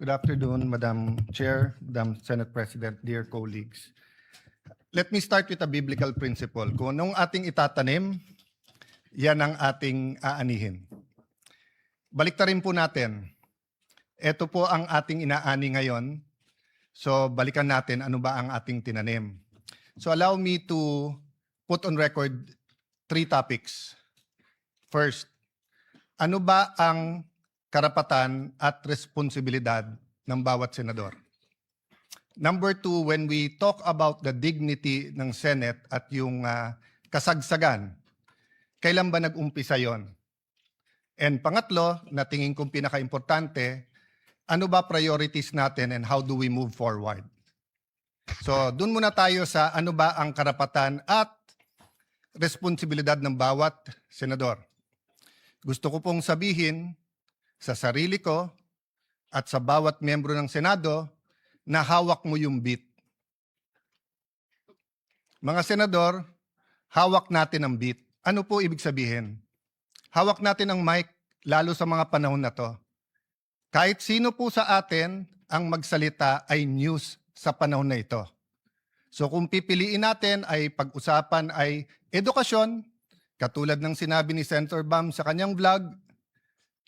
Good afternoon, Madam Chair, Madam Senate President, dear colleagues. Let me start with a biblical principle. Kung anong ating itatanim, yan ang ating aanihin. Baliktarin po natin. Ito po ang ating inaani ngayon. So balikan natin ano ba ang ating tinanim. So allow me to put on record 3 topics. First, ano ba ang karapatan at responsibilidad ng bawat senador? Number 2, when we talk about the dignity ng Senate at yung kasagsagan, kailan ba nag-umpisa yon? And pangatlo, na tingin kong pinaka-importante, ano ba priorities natin and how do we move forward? So, dun muna tayo sa ano ba ang karapatan at responsibilidad ng bawat senador. Gusto ko pong sabihin sa sarili ko at sa bawat miyembro ng Senado na hawak mo yung beat. Mga senador, hawak natin ang beat. Ano po ibig sabihin? Hawak natin ang mic, lalo sa mga panahon na to. Kahit sino po sa atin ang magsalita ay news sa panahon na ito. So kung pipiliin natin ay pag-usapan ay edukasyon, katulad ng sinabi ni Senator Bam sa kanyang vlog,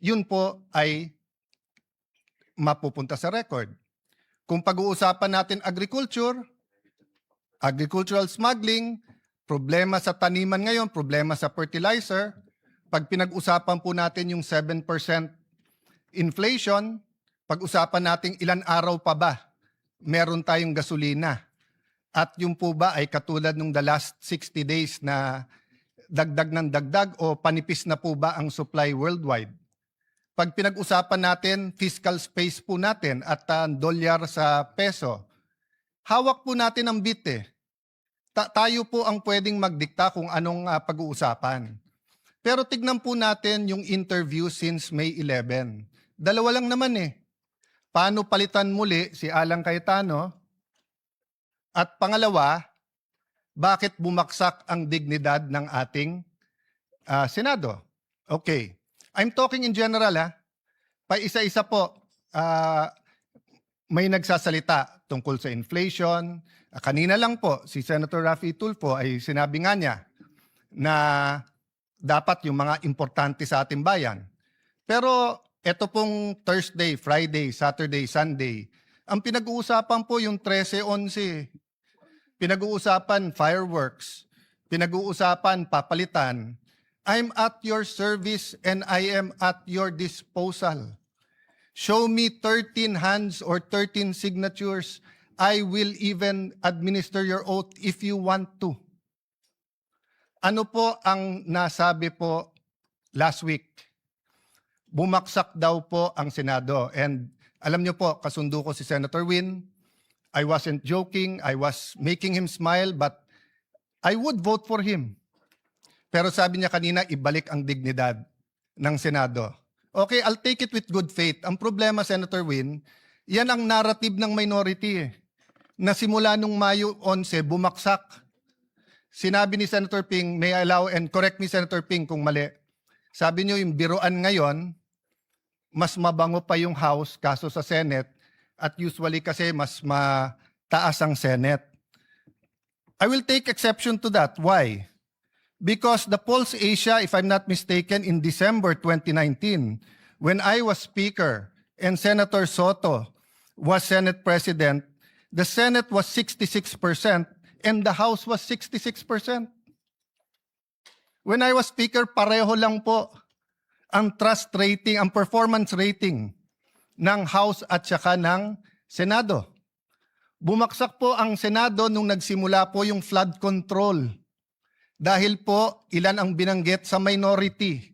yun po ay mapupunta sa record. Kung pag-uusapan natin agriculture, agricultural smuggling, problema sa taniman ngayon, problema sa fertilizer, pag pinag-usapan po natin yung 7% inflation, pag-usapan natin ilan araw pa ba meron tayong gasolina. At yung po ba ay katulad nung the last 60 days na dagdag ng dagdag o panipis na po ba ang supply worldwide? Pag pinag-usapan natin, fiscal space po natin at dolyar sa peso, hawak po natin ang beat eh. Tayo po ang pwedeng magdikta kung anong pag-uusapan. Pero tignan po natin yung interview since May 11. Dalawa lang naman eh. Paano palitan muli si Alan Cayetano? At pangalawa, bakit bumaksak ang dignidad ng ating Senado? Okay. I'm talking in general Pa isa-isa po, may nagsasalita tungkol sa inflation. Kanina lang po, si Senator Raffy Tulfo ay sinabi nga niya na dapat yung mga importante sa ating bayan. Pero ito pong Thursday, Friday, Saturday, Sunday, ang pinag-uusapan po yung 13-11. Pinag-uusapan fireworks, pinag-uusapan papalitan. I'm at your service and I am at your disposal. Show me 13 hands or 13 signatures. I will even administer your oath if you want to. Ano po ang nasabi po last week? Bumaksak daw po ang Senado. And alam niyo po, kasundo ko si Senator Win. I wasn't joking. I was making him smile, but I would vote for him. Pero sabi niya kanina, ibalik ang dignidad ng Senado. Okay, I'll take it with good faith. Ang problema, Senator Win, yan ang narrative ng minority na simula nung Mayo 11, bumaksak. Sinabi ni Senator Ping, may I allow, and correct me Senator Ping kung mali, sabi niyo yung biruan ngayon, mas mabango pa yung House kaso sa Senate at usually kasi mas mataas ang Senate. I will take exception to that. Why? Because the Pulse Asia, if I'm not mistaken, in December 2019, when I was Speaker and Senator Soto was Senate President, the Senate was 66% and the House was 66%. When I was Speaker, pareho lang po ang trust rating, ang performance rating ng House at saka ng Senado. Bumaksak po ang Senado nung nagsimula po yung flood control. Dahil po, ilan ang binanggit sa minority.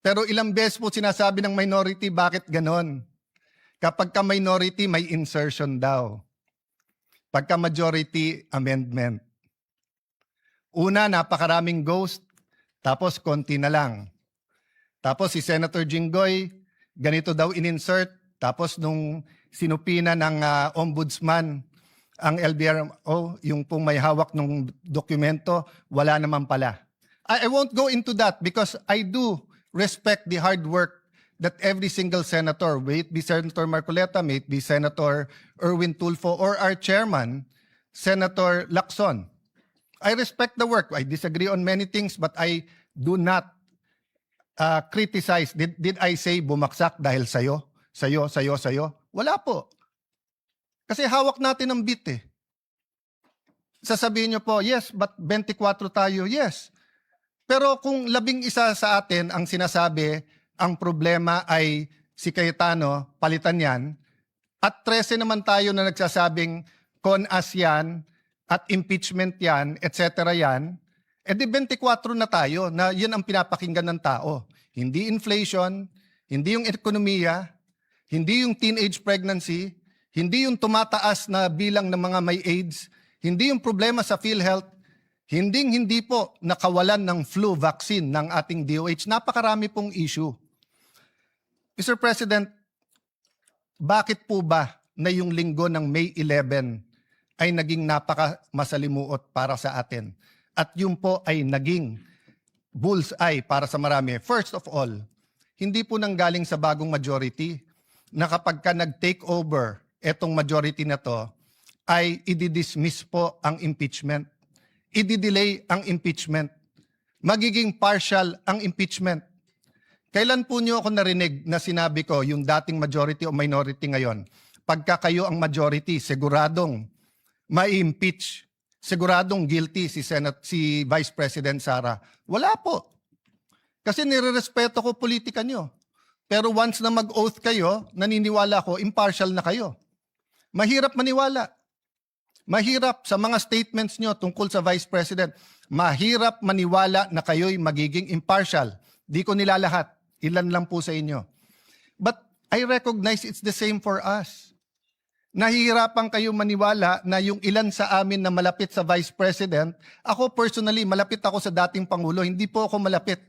Pero ilang beses po sinasabi ng minority, bakit ganon? Kapag ka minority, may insertion daw. Pagka majority, amendment. Una, napakaraming ghost, tapos konti na lang. Tapos si Senator Jinggoy, ganito daw in-insert, tapos nung sinupina ng ombudsman, ang LBRO, yung pong may hawak ng dokumento, wala naman pala. I won't go into that because I do respect the hard work that every single senator, may it be Senator Marcoleta, may it be Senator Erwin Tulfo, or our chairman, Senator Lacson. I respect the work. I disagree on many things, but I do not criticize. Did I say bumaksak dahil sayo? Wala po. Kasi hawak natin ang beat eh. Sasabihin nyo po, yes, but 24 tayo, yes. Pero kung 11 sa atin ang sinasabi, ang problema ay si Cayetano, palitan yan, at 13 naman tayo na nagsasabing con-as yan, at impeachment yan, etc. yan, edi 24 na tayo na yan ang pinapakinggan ng tao. Hindi inflation, hindi yung ekonomiya, hindi yung teenage pregnancy, hindi yung tumataas na bilang ng mga may AIDS, hindi yung problema sa PhilHealth, hindi po nakawalan ng flu vaccine ng ating DOH. Napakarami pong issue. Mr. President, bakit po ba na yung linggo ng May 11 ay naging napaka-masalimuot para sa atin? At yun po ay naging bullseye para sa marami. First of all, hindi po nanggaling sa bagong majority na kapag ka nag-take over etong majority na to, ay i-dismiss po ang impeachment. I-delay ang impeachment. Magiging partial ang impeachment. Kailan po niyo ako narinig na sinabi ko yung dating majority o minority ngayon? Pagka kayo ang majority, siguradong ma-impeach, siguradong guilty si Vice President Sara. Wala po. Kasi nirerespeto ko politika niyo. Pero once na mag-oath kayo, naniniwala ko, impartial na kayo. Mahirap maniwala. Mahirap sa mga statements nyo tungkol sa Vice President. Mahirap maniwala na kayo'y magiging impartial. Di ko nilalahat. Ilan lang po sa inyo. But I recognize it's the same for us. Nahihirapan kayo maniwala na yung ilan sa amin na malapit sa Vice President, ako personally, malapit ako sa dating Pangulo. Hindi po ako malapit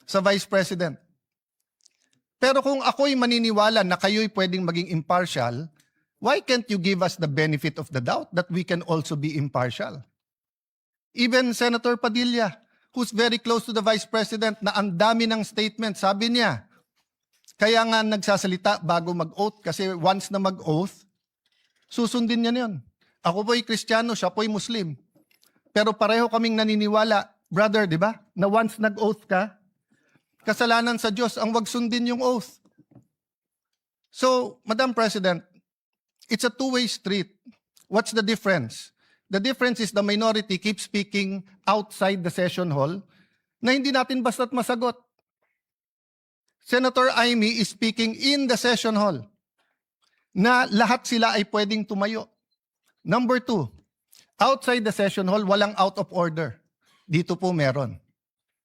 sa Vice President. Pero kung ako'y maniniwala na kayo'y pwedeng maging impartial, why can't you give us the benefit of the doubt that we can also be impartial? Even Senator Padilla, who's very close to the Vice President, na ang dami ng statement, sabi niya, kaya nga nagsasalita bago mag-oath kasi once na mag-oath, susundin niya yun. Ako po'y Kristiyano, siya po'y Muslim. Pero pareho kaming naniniwala, brother, di ba? Na once nag-oath ka, kasalanan sa Diyos ang wag sundin yung oath. So, Madam President, it's a two-way street. What's the difference? The difference is the minority keeps speaking outside the session hall na hindi natin basta't masagot. Senator Amy is speaking in the session hall na lahat sila ay pwedeng tumayo. Number 2, outside the session hall, walang out of order. Dito po meron.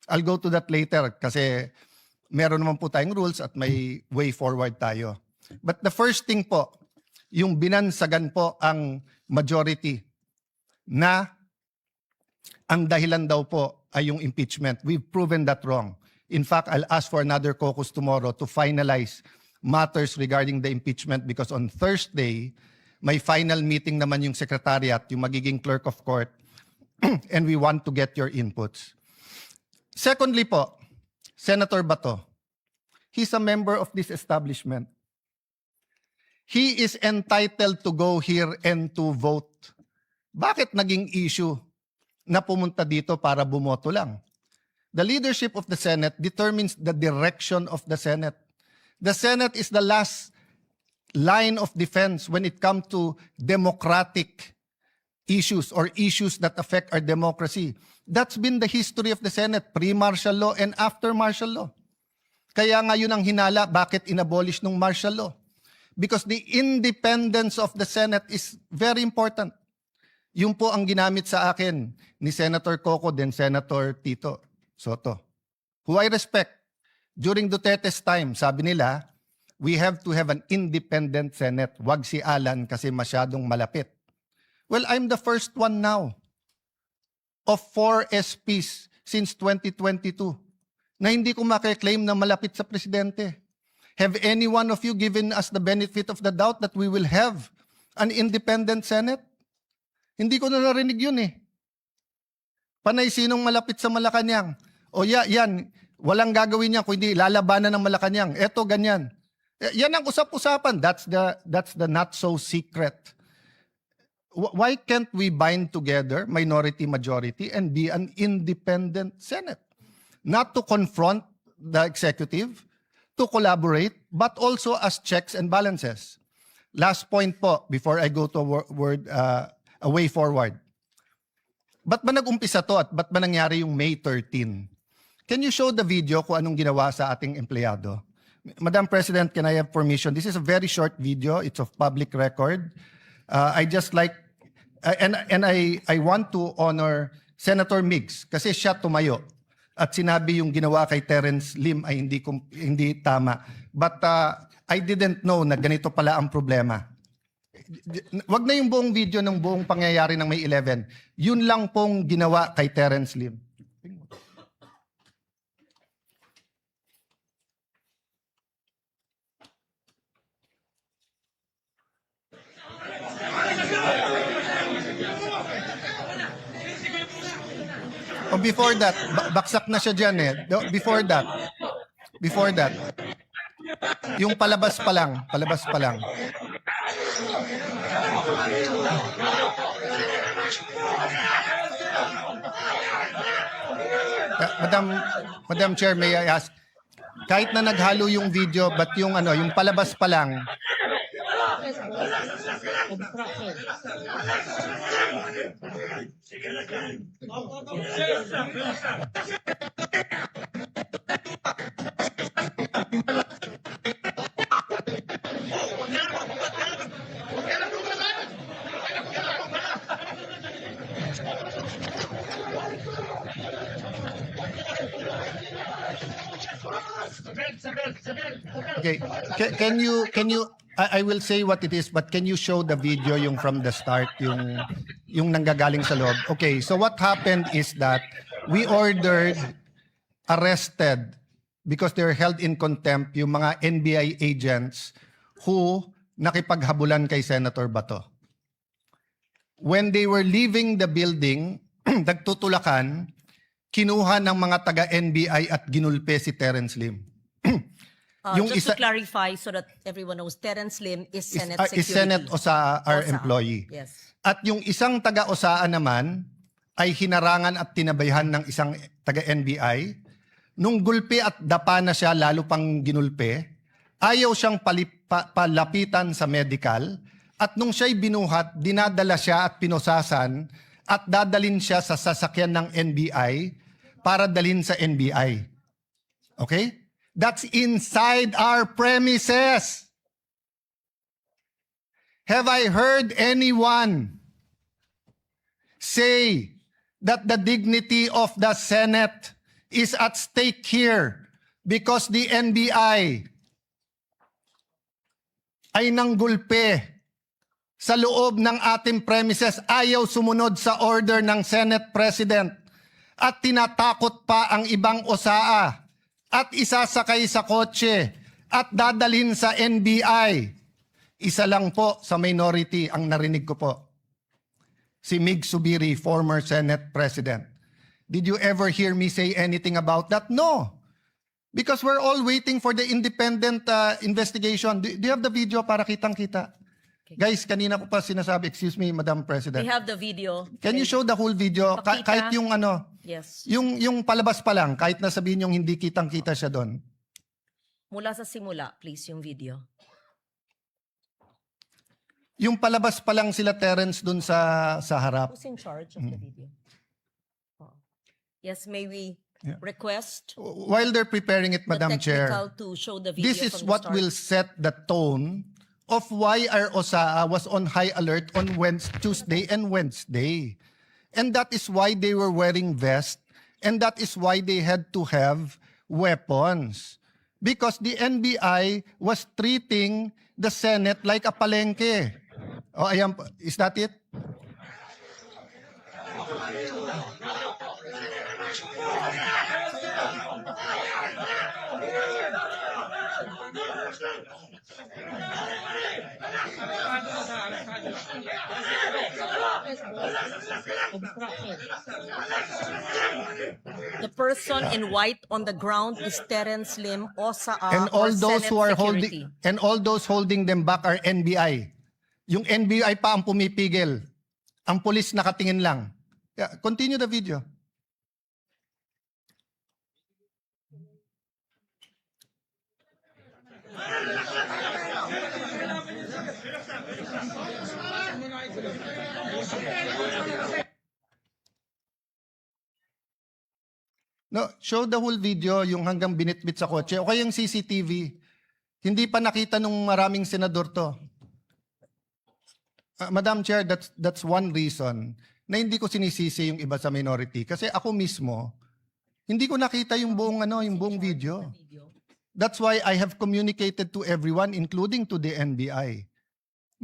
I'll go to that later kasi meron naman po tayong rules at may way forward tayo. But the first thing po, yung binansagan po ang majority na ang dahilan daw po ay yung impeachment. We've proven that wrong. In fact, I'll ask for another caucus tomorrow to finalize matters regarding the impeachment because on Thursday, may final meeting naman yung secretariat, yung magiging clerk of court, and we want to get your inputs. Secondly po, Senator Bato, he's a member of this establishment. He is entitled to go here and to vote. Bakit naging issue na pumunta dito para bumoto lang? The leadership of the Senate determines the direction of the Senate. The Senate is the last line of defense when it comes to democratic issues or issues that affect our democracy. That's been the history of the Senate, pre-martial law and after martial law. Kaya nga yun ang hinala, bakit inabolish ng martial law? Because the independence of the Senate is very important. Yung po ang ginamit sa akin ni Senator Coco then Senator Tito Soto, who I respect. During Duterte's time, sabi nila, we have to have an independent Senate. Wag si Alan kasi masyadong malapit. Well, I'm the first one now of 4 SPs since 2022 na hindi ko makiklaim na malapit sa presidente. Have any one of you given us the benefit of the doubt that we will have an independent Senate? Hindi ko na narinig yun eh. Panay sinong malapit sa Malacanang. O yan, Walang gagawin niya kundi lalabanan ng Malacanang. Eto, ganyan. Yan ang usap-usapan. That's the not so secret. Why can't we bind together, minority, majority, and be an independent Senate? Not to confront the executive, to collaborate, but also as checks and balances. Last point po, before I go to a way forward. Ba't ba nag-umpisa to at ba't ba nangyari yung May 13? Can you show the video kung anong ginawa sa ating empleyado? Madam President, can I have permission? This is a very short video. It's of public record. I just like, and I want to honor Senator Migs kasi siya tumayo at sinabi yung ginawa kay Terence Lim ay hindi tama. But I didn't know na ganito pala ang problema. Wag na yung buong video ng buong pangyayari ng May 11. Yun lang pong ginawa kay Terence Lim. Oh, before that, baksak na siya dyan eh. Before that, yung palabas pa lang. Madam Chair, may I ask, kahit na naghalo yung video, but yung palabas pa lang. Okay, can you I will say what it is, but can you show the video yung from the start, yung nanggagaling sa loob? Okay, so what happened is that we ordered, arrested, because they're held in contempt, yung mga NBI agents who nakipaghabulan kay Senator Bato. When they were leaving the building, nagtutulakan, kinuha ng mga taga-NBI at ginulpe si Terence Lim. Just to clarify so that everyone knows, Terence Lim is Senate Security. Is Senate OSA, our employee. Yes. At yung isang taga-OSA naman ay hinarangan at tinabayhan ng isang taga-NBI. Nung gulpe at dapa na siya, lalo pang ginulpe, ayaw siyang palapitan sa medical. At nung siya'y binuhat, dinadala siya at pinosasan at dadalin siya sa sasakyan ng NBI para dalhin sa NBI. Okay? That's inside our premises. Have I heard anyone say that the dignity of the Senate is at stake here because the NBI ay nanggulpe sa loob ng ating premises, ayaw sumunod sa order ng Senate President at tinatakot pa ang ibang OSA at isasakay sa kotse at dadalhin sa NBI. Isa lang po sa minority ang narinig ko po. Si Mig Subiri, former Senate President. Did you ever hear me say anything about that? No. Because we're all waiting for the independent investigation. Do you have the video para kitang-kita? Okay. Guys, kanina ko pa sinasabi, excuse me, Madam President. We have the video. Can you show the whole video? Kahit yung yes. Yung palabas pa lang, kahit na sabihin yung hindi kitang-kita siya doon. Mula sa simula, please, yung video. Yung palabas pa lang sila Terence doon sa harap. Who's in charge of the video? Oh. Yes, may we request While they're preparing it, Madam Chair, to show the video this is from the what start. will set the tone of why our OSA was on high alert on Tuesday and Wednesday. And that is why they were wearing vests, and that is why they had to have weapons. Because the NBI was treating the Senate like a palengke. Oh, ayan, is that it? The person in white on the ground is Terence Lim, OSAA, And all or those Senate who are Security. holding them back are NBI. Yung NBI pa ang pumipigil. Ang pulis nakatingin lang. Yeah, continue the video. No, show the whole video, yung hanggang binitbit sa kotse. O kaya yung CCTV. Hindi pa nakita nung maraming senador to. Madam Chair, that's one reason na hindi ko sinisisi yung iba sa minority. Kasi ako mismo, hindi ko nakita yung buong video. That's why I have communicated to everyone, including to the NBI.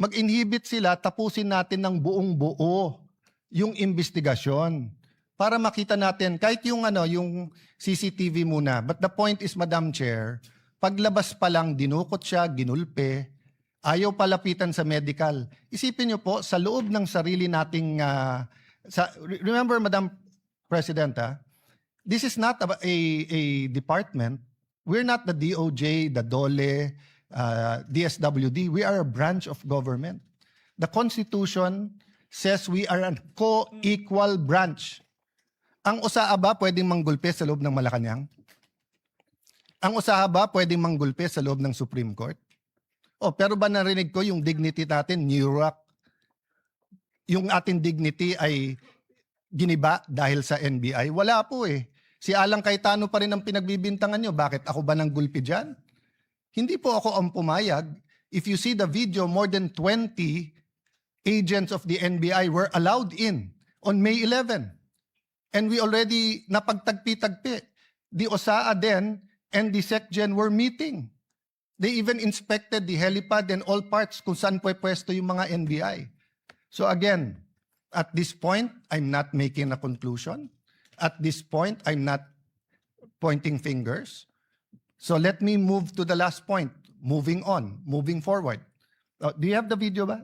Mag-inhibit sila, tapusin natin ng buong-buo yung investigasyon para makita natin kahit yung yung CCTV muna. But the point is, Madam Chair, paglabas pa lang dinukot siya, ginulpe, ayaw palapitan sa medical. Isipin niyo po sa loob ng sarili nating remember, Madam President, this is not a department. We're not the DOJ, the DOLE, DSWD. We are a branch of government. The Constitution says we are a co-equal branch. Ang USAA ba pwedeng manggulpe sa loob ng Malacanang? Ang USAA ba pwedeng manggulpe sa loob ng Supreme Court? Pero ba narinig ko yung dignity natin, New York? Yung ating dignity ay giniba dahil sa NBI? Wala po eh. Si Alang Cayetano pa rin ang pinagbibintangan nyo. Bakit ako ba nang gulpi dyan? Hindi po ako ang pumayag. If you see the video, more than 20 agents of the NBI were allowed in on May 11. And we already napagtagpi-tagpi. The OSAA then and the SecGen were meeting. They even inspected the helipad and all parts kung saan pwesto yung mga NBI. So again, at this point, I'm not making a conclusion. At this point, I'm not pointing fingers. So let me move to the last point. Moving on, moving forward. Do you have the video ba?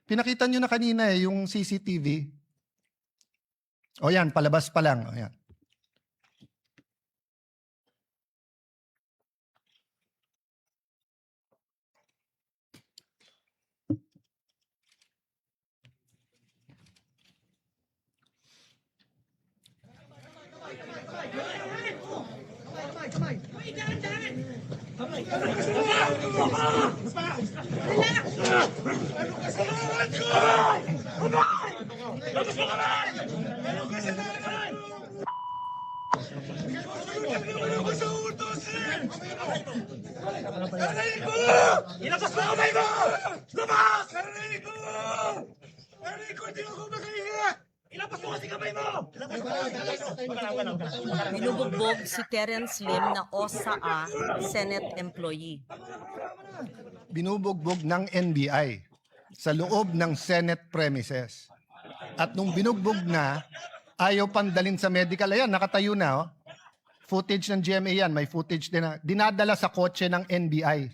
Pinakita nyo na kanina yung CCTV. O yan, palabas pa lang. O yan. Ilabas mo kamay mo! Labas! Narinig ko! Narinig ko, hindi ako makahinga! Ilabas mo kasi kamay mo! Binubugbog si Terence Lim na OSAA Senate employee. Binubugbog ng NBI sa loob ng Senate premises. At nung binugbog na, ayaw pandalin sa medical. Ayan, nakatayo na. Oh. Footage ng GMA yan. May footage din na. Dinadala sa kotse ng NBI.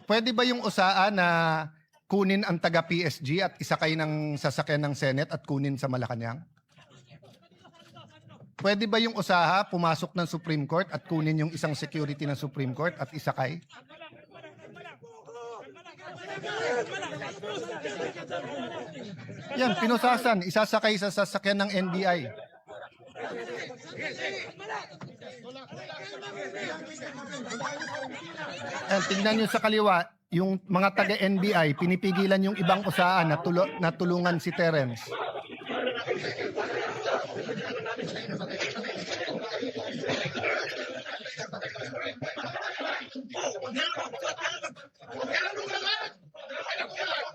Pwede ba yung USAA na kunin ang taga-PSG at isakay ng sasakyan ng Senate at kunin sa Malacanang? Pwede ba yung USAA pumasok ng Supreme Court at kunin yung isang security ng Supreme Court at isakay? Yan, pinusasan, isasakay sa sasakyan ng NBI. Tingnan nyo sa kaliwa, yung mga taga-NBI, pinipigilan yung ibang USAA na tulungan si Terence.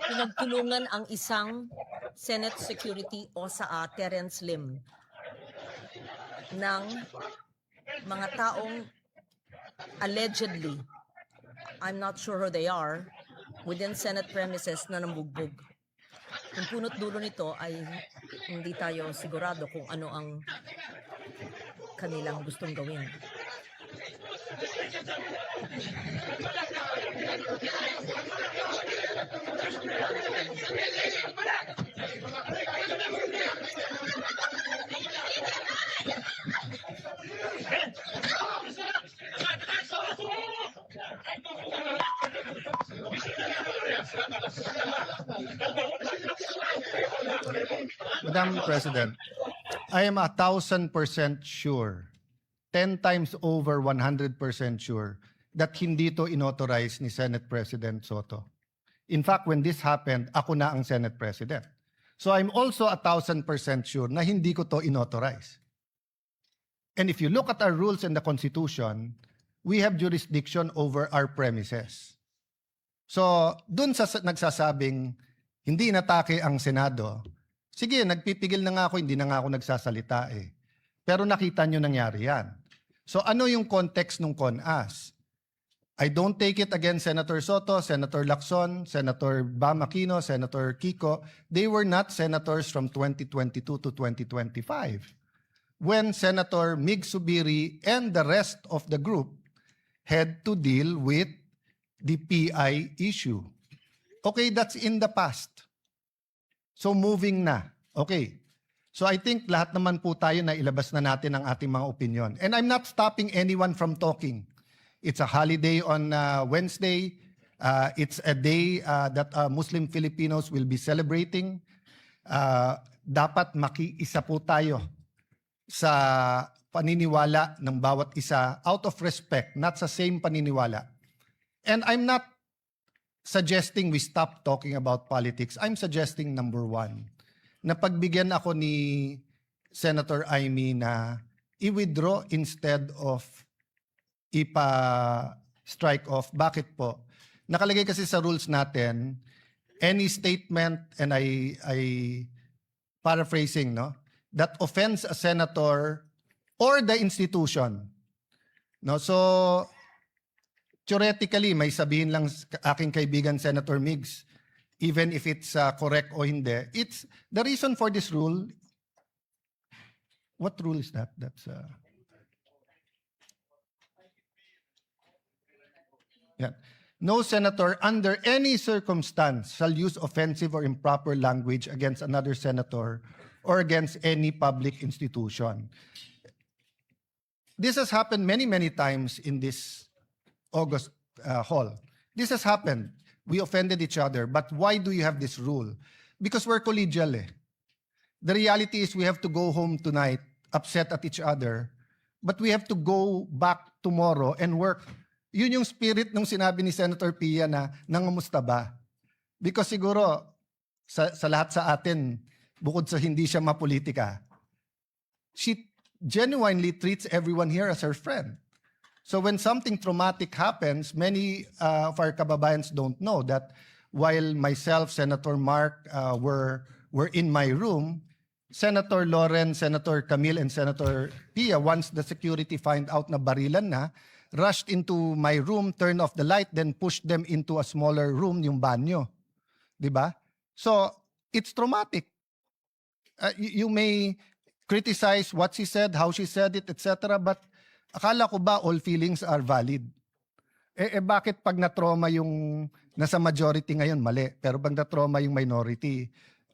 Pinagtulungan ang isang Senate Security OSAA Terence Lim ng mga taong allegedly, I'm not sure who they are, within Senate premises na nambugbog. Yung punot dulo nito ay hindi tayo sigurado kung ano ang kanilang gustong gawin. Madam President, I am 1,000% sure, 10 times over 100% sure, that hindi to inauthorize ni Senate President Soto. In fact, when this happened, ako na ang Senate President. So I'm also 1,000% sure na hindi ko to inauthorize. And if you look at our rules and the Constitution, we have jurisdiction over our premises. So, dun sa nagsasabing hindi inatake ang Senado, sige, nagpipigil na nga ako, hindi na nga ako nagsasalita eh. Pero nakita nyo nangyari yan. So, ano yung context ng CONAS? I don't take it against Senator Soto, Senator Lacson, Senator Bam Aquino, Senator Kiko. They were not senators from 2022 to 2025. When Senator Mig Subiri and the rest of the group had to deal with the PI issue. Okay, that's in the past. So moving na. Okay. So I think lahat naman po tayo na ilabas na natin ang ating mga opinion. And I'm not stopping anyone from talking. It's a holiday on Wednesday. It's a day that Muslim Filipinos will be celebrating. Dapat makiisa po tayo sa paniniwala ng bawat isa out of respect, not sa same paniniwala. And I'm not suggesting we stop talking about politics. I'm suggesting number one, na pagbigyan ako ni Senator Amy na i-withdraw instead of ipa-strike off. Bakit po? Nakalagay kasi sa rules natin, any statement, and I paraphrasing, no, that offends a senator or the institution. No, so theoretically, may sabihin lang aking kaibigan Senator Migs, even if it's correct o hindi. It's the reason for this rule. What rule is that? That's yeah. No senator under any circumstance shall use offensive or improper language against another senator or against any public institution. This has happened many, many times in this August hall. This has happened. We offended each other. But why do you have this rule? Because we're collegial eh. The reality is we have to go home tonight upset at each other, but we have to go back tomorrow and work. Yun yung spirit nung sinabi ni Senator Pia na nangamusta ba? Because siguro sa lahat sa atin, bukod sa hindi siya mapolitika, she genuinely treats everyone here as her friend. So when something traumatic happens, many of our kababayans don't know that while myself, Senator Mark were in my room, Senator Loren, Senator Camille, and Senator Pia, once the security find out na barilan na, rushed into my room, turned off the light, then pushed them into a smaller room, yung banyo. Diba? So, it's traumatic. You may criticize what she said, how she said it, etc. But akala ko ba all feelings are valid? Bakit pag na-trauma yung nasa majority ngayon, mali. Pero pag na-trauma yung minority,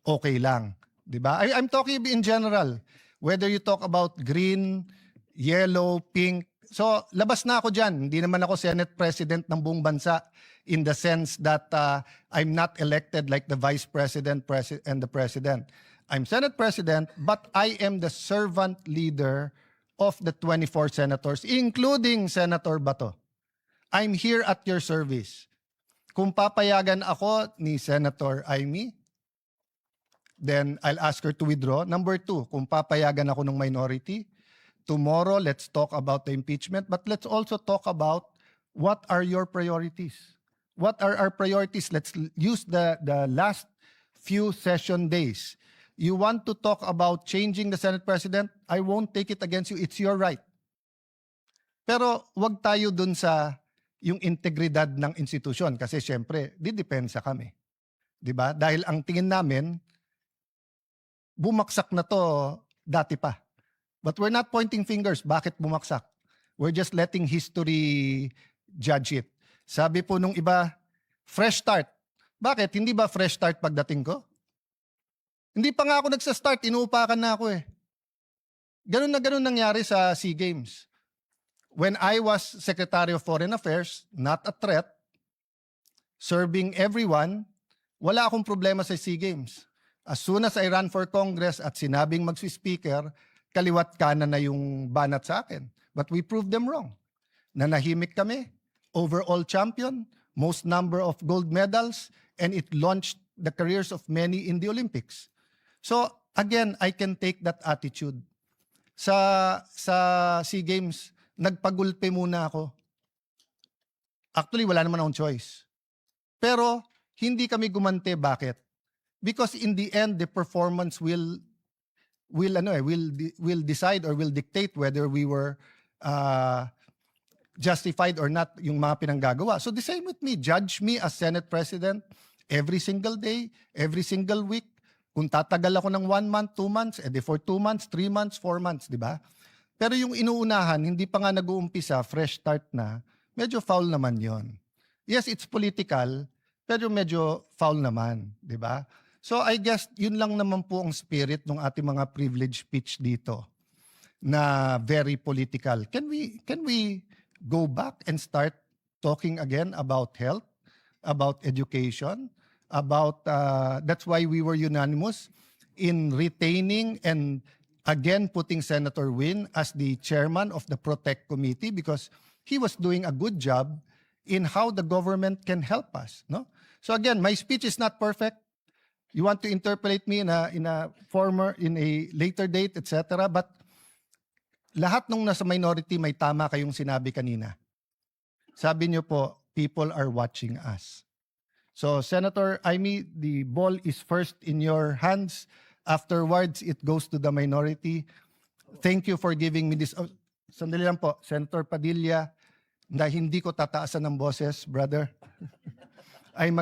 okay lang. Diba? I'm talking in general. Whether you talk about green, yellow, pink. So, labas na ako dyan. Hindi naman ako Senate President ng buong bansa in the sense that I'm not elected like the Vice President and the President. I'm Senate President, but I am the servant leader of the 24 senators, including Senator Bato. I'm here at your service. Kung papayagan ako ni Senator Amy, then I'll ask her to withdraw. Number two, kung papayagan ako ng minority, tomorrow let's talk about the impeachment, but let's also talk about what are your priorities. What are our priorities? Let's use the last few session days. You want to talk about changing the Senate President? I won't take it against you. It's your right. Pero wag tayo dun sa yung integridad ng institusyon kasi syempre, didepensa kami. 'Di ba? Dahil ang tingin namin, bumaksak na to dati pa. But we're not pointing fingers. Bakit bumaksak? We're just letting history judge it. Sabi po nung iba, fresh start. Bakit? Hindi ba fresh start pagdating ko? Hindi pa nga ako nagsa-start, inuupakan na ako eh. Ganun na ganun nangyari sa SEA Games. When I was Secretary of Foreign Affairs, not a threat, serving everyone, wala akong problema sa SEA Games. As soon as I ran for Congress at sinabing magsi-speaker, kaliwat kanan na yung banat sa akin. But we proved them wrong. Nanahimik kami, overall champion, most number of gold medals, and it launched the careers of many in the Olympics. So again, I can take that attitude. Sa SEA Games, nagpagulpe muna ako. Actually, wala naman akong choice. Pero hindi kami gumante. Bakit? Because in the end, the performance will decide or will dictate whether we were justified or not yung mga pinanggagawa. So the same with me. Judge me as Senate President every single day, every single week. Kung tatagal ako ng 1 month, 2 months, edi for 2 months, 3 months, 4 months, di ba? Pero yung inuunahan, hindi pa nga nag-uumpisa, fresh start na, medyo foul naman yon. Yes, it's political, pero medyo foul naman, di ba? So I guess yun lang naman po ang spirit ng ating mga privileged speech dito na very political. Can we go back and start talking again about health, about education, about that's why we were unanimous in retaining and again putting Senator Win as the chairman of the Protect Committee because he was doing a good job in how the government can help us, no? So again, my speech is not perfect. You want to interpolate me in a later date, etc. But lahat nung nasa minority may tama kayong sinabi kanina. Sabi niyo po, people are watching us. So Senator Amy, the ball is first in your hands. Afterwards, it goes to the minority. Thank you for giving me this. Oh, sandali lang po, Senator Padilla, na hindi ko tataasan ng boses, brother. Ay